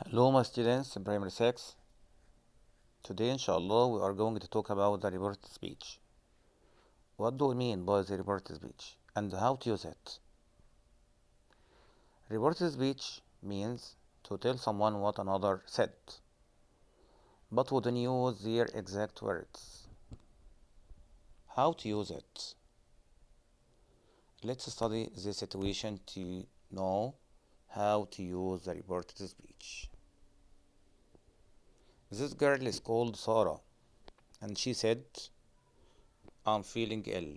Hello, my students in primary 6. Today, inshallah, we are going to talk about the reported speech. What do we mean by the reported speech and how to use it? Reported speech means to tell someone what another said, but we don't use their exact words. How to use it? Let's study this situation to know how to use the reported speech. This girl is called Sarah, and she said, I'm feeling ill.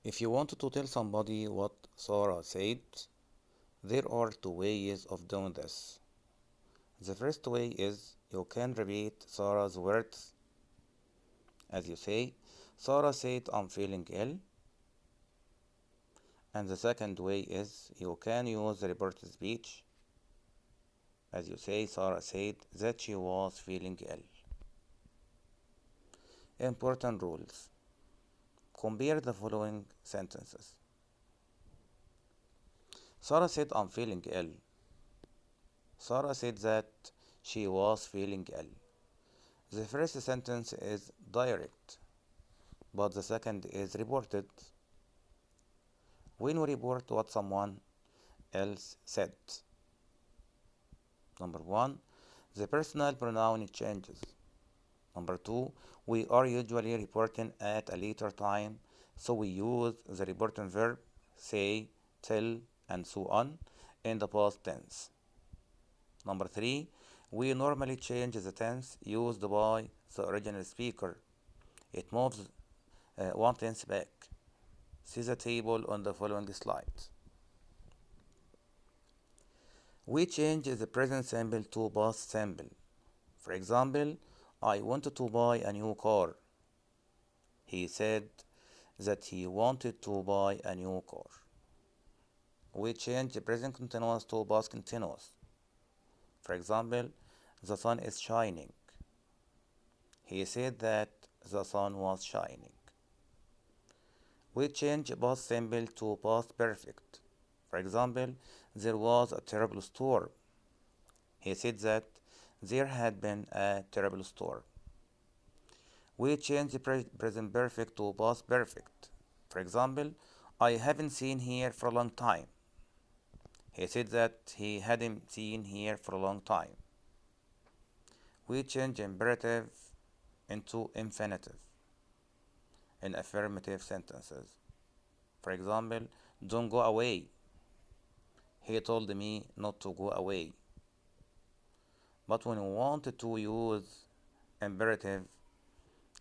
If you want to tell somebody what Sarah said, there are two ways of doing this. The first way is you can repeat Sarah's words as you say, Sarah said, I'm feeling ill. And the second way is you can use the reported speech as you say, Sarah said that she was feeling ill. Important rules. Compare the following sentences. Sarah said, I'm feeling ill. Sarah said that she was feeling ill. The first sentence is direct, but the second is reported. When we report what someone else said. Number 1, the personal pronoun changes. Number 2, we are usually reporting at a later time, so we use the reporting verb, say, tell, and so on in the past tense. Number 3, we normally change the tense used by the original speaker. It moves one tense back. See the table on the following slide. We change the present simple to past simple. For example, I wanted to buy a new car. He said that he wanted to buy a new car. We change the present continuous to past continuous. For example, the sun is shining. He said that the sun was shining. We change past simple to past perfect. For example, there was a terrible storm. He said that there had been a terrible storm. We change the present perfect to past perfect. For example, I haven't seen here for a long time. He said that he hadn't seen here for a long time. We change imperative into infinitive in affirmative sentences. For example, don't go away. He told me not to go away. But when we want to use imperative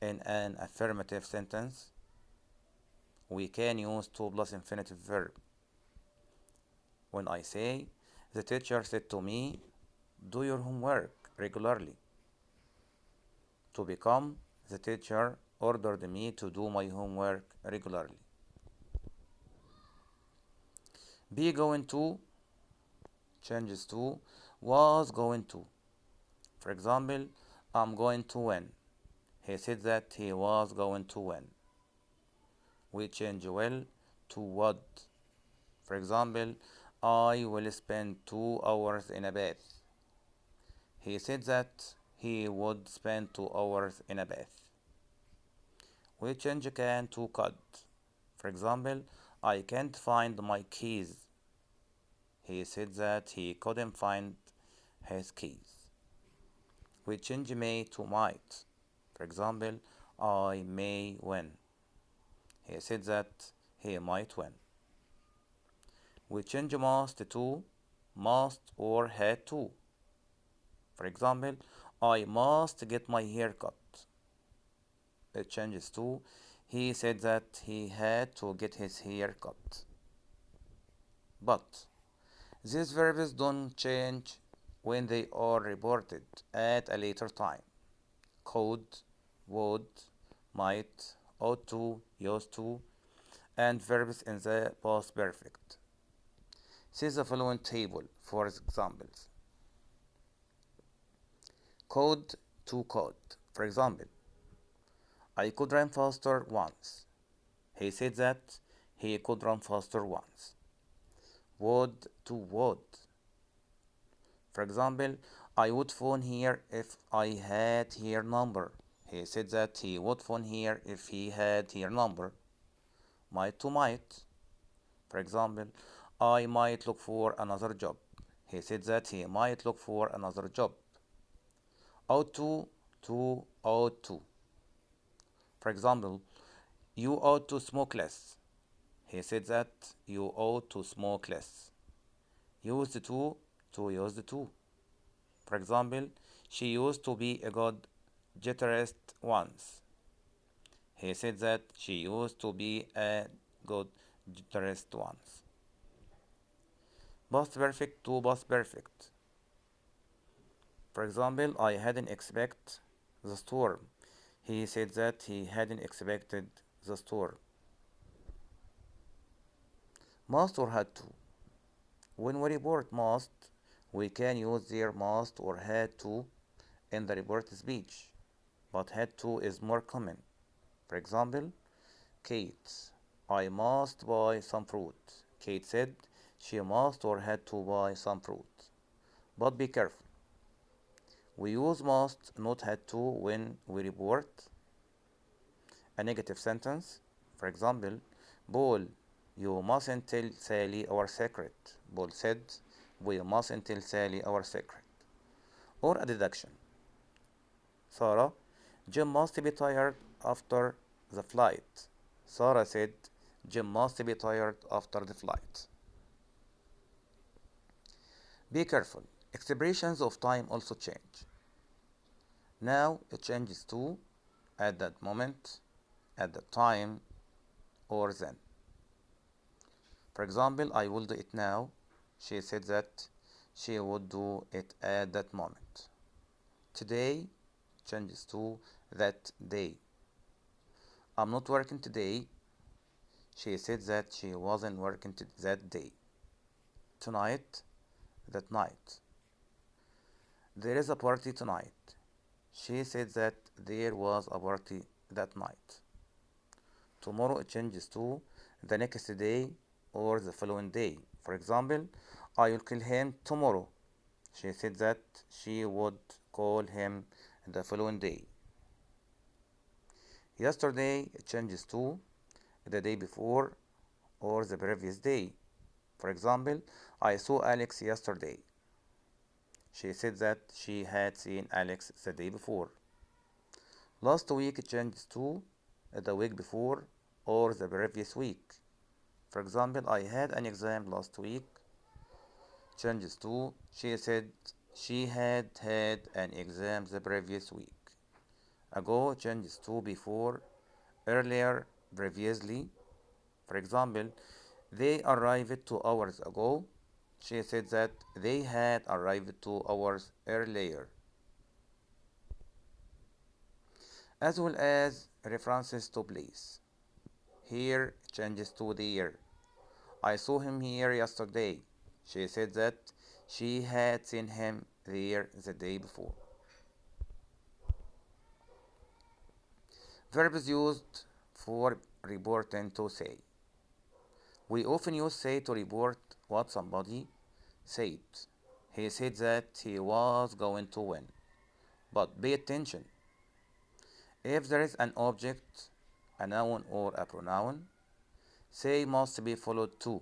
in an affirmative sentence, we can use to plus infinitive verb. When I say, the teacher said to me, do your homework regularly. To become, the teacher ordered me to do my homework regularly. Be going to changes to was going to. For example, I'm going to win. He said that he was going to win. We change will to would. For example, I will spend 2 hours in a bath. He said that he would spend 2 hours in a bath. We change can to could. For example, I can't find my keys. He said that he couldn't find his keys. We change may to might. For example, I may win. He said that he might win. We change must to must or had to. For example, I must get my hair cut. It changes to he said that he had to get his hair cut. But these verbs don't change when they are reported at a later time. Could, would, might, ought to, used to, and verbs in the past perfect. See the following table for examples. Could to could. For example, I could run faster once. He said that he could run faster once. Would to would. For example, I would phone here if I had her number. He said that he would phone here if he had her number. Might to might. For example, I might look for another job. He said that he might look for another job. Ought to, ought to. For example, you ought to smoke less. He said that you ought to smoke less. Used to used to. For example, she used to be a good guitarist once. He said that she used to be a good guitarist once. Past perfect to past perfect. For example, I hadn't expected the storm. He said that he hadn't expected the storm. Must or had to. When we report must, we can use their must or had to in the report speech, but had to is more common. For example, Kate, I must buy some fruit. Kate said she must or had to buy some fruit. But be careful. We use must, not had to, when we report a negative sentence. For example, Paul, you mustn't tell Sally our secret. Paul said, we mustn't tell Sally our secret. Or a deduction. Sarah, Jim must be tired after the flight. Sarah said, Jim must be tired after the flight. Be careful. Expressions of time also change. Now it changes to at that moment, at that time, or then. For example, I will do it now. She said that she would do it at that moment. Today changes to that day. I'm not working today. She said that she wasn't working that day. Tonight, that night. There is a party tonight. She said that there was a party that night. Tomorrow it changes to the next day or the following day. For example, I will call him tomorrow. She said that she would call him the following day. Yesterday it changes to the day before or the previous day. For example, I saw Alex yesterday. She said that she had seen Alex the day before. Last week it changes to the week before or the previous week. For example, I had an exam last week. Changes to she said she had had an exam the previous week. Ago changes to before, earlier, previously. For example, they arrived 2 hours ago. She said that they had arrived 2 hours earlier. As well as references to place. Here changes to there. I saw him here yesterday. She said that she had seen him there the day before. Verbs used for reporting to say. We often use say to report what somebody said. He said that he was going to win. But pay attention. If there is an object, a noun or a pronoun, say must be followed to.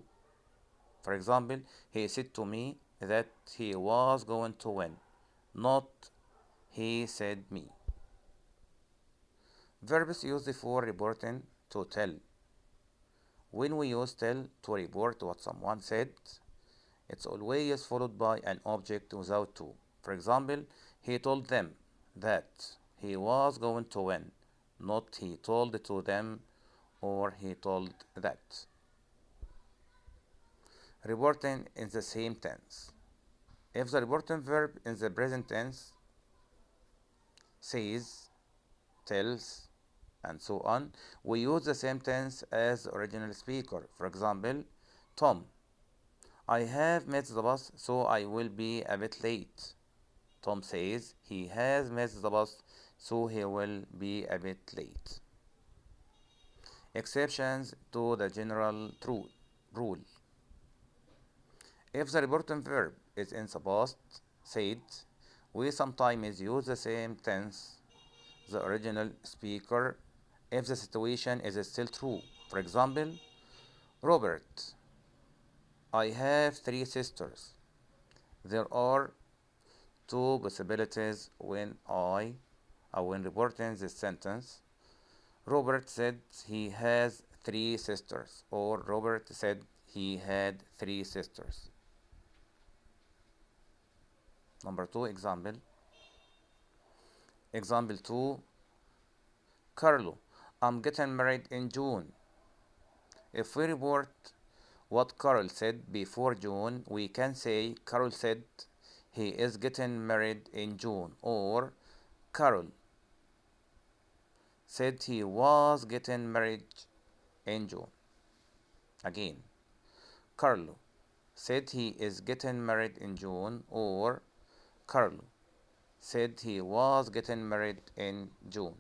For example, he said to me that he was going to win, not he said me. Verbs used for reporting to tell. When we use tell to report what someone said, it's always followed by an object without to. For example, he told them that he was going to win, not he told to them or he told that. Reporting in the same tense. If the reporting verb in the present tense says, tells, and so on, we use the same tense as the original speaker. For example, Tom, I have missed the bus, so I will be a bit late. Tom says he has missed the bus, so he will be a bit late. Exceptions to the general rule. If the reporting verb is in the past, said, we sometimes use the same tense, the original speaker, if the situation is still true. For example, Robert, I have three sisters. There are two possibilities when reporting this sentence. Robert said he has three sisters, or Robert said he had three sisters. Number two example. Example two, Carlo, I'm getting married in June. If we report what Carol said before June, we can say Carol said he is getting married in June, or Carol said he was getting married in June. Again, Carlo said he is getting married in June, or Carlo said he was getting married in June.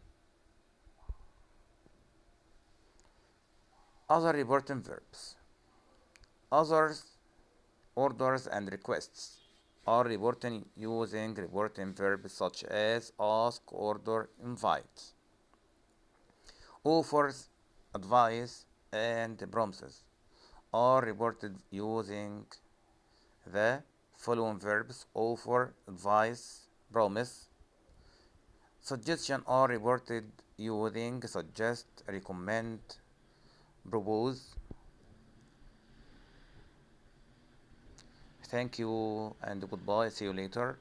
Other reporting verbs. Others, orders, and requests are reporting using reporting verbs such as ask, order, invite. Offers, advice, and promises are reported using the following verbs: offer, advice, promise. Suggestion are reported using suggest, recommend, propose. Thank you and goodbye. See you later.